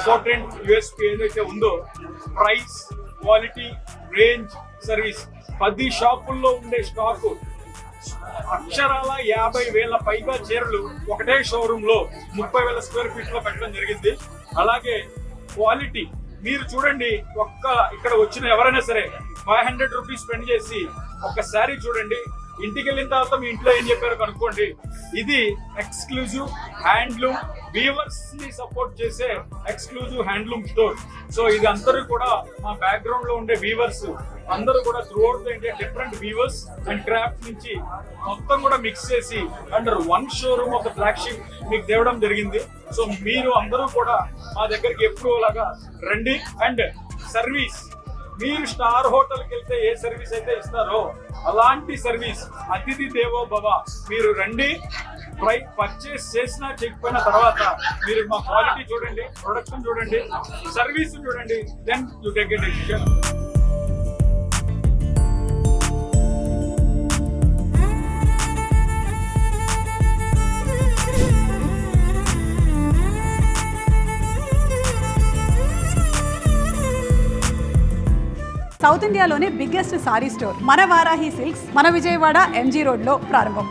Important USP ఏదైతే ఉందో price, quality, range, service. 10 షాపుల్లో ఉండే స్టాకు అక్షరాల 50,000 పైగా చీరలు ఒకటే షోరూమ్ లో 30,000 స్క్వేర్ ఫీట్ లో పెట్టడం జరిగింది. అలాగే క్వాలిటీ మీరు చూడండి, ఇక్కడ వచ్చిన ఎవరైనా సరే 500 రూపీస్ స్పెండ్ చేసి ఒక శారీ చూడండి, ఇంటికి వెళ్ళిన తర్వాత మీ ఇంట్లో ఏం చెప్పారో కనుక్కోండి. ఇది ఎక్స్క్లూజివ్ హ్యాండ్లూమ్ వీవర్స్ ని సపోర్ట్ చేసే ఎక్స్క్లూజివ్ హ్యాండ్లూమ్ స్టోర్. సో ఇది అందరూ కూడా మా బ్యాక్గ్రౌండ్ లో ఉండే వీవర్స్ అందరూ కూడా throughout the India different weavers and craft నుంచి మొత్తం కూడా మిక్స్ చేసి అండర్ వన్ షోరూమ్ ఒక ఫ్లాగ్షిప్ మీకు తేవడం జరిగింది. సో మీరు అందరూ కూడా మా దగ్గరికి ఎప్పుడూ లాగా రండి. అండ్ సర్వీస్, మీరు స్టార్ హోటల్కి వెళ్తే ఏ సర్వీస్ అయితే ఇస్తారో అలాంటి సర్వీస్, అతిథి దేవో భవ. మీరు రండి, పర్చేస్ చేసినా చేయకపోయిన తర్వాత మీరు మా క్వాలిటీ చూడండి, ప్రొడక్షన్ చూడండి, సర్వీస్ చూడండి, then you take a decision. South ఇండియాలోనే బిగ్గెస్ట్ సారీ స్టోర్ మన వారాహి సిల్క్స్ మన విజయవాడ ఎంజీ రోడ్ లో ప్రారంభం.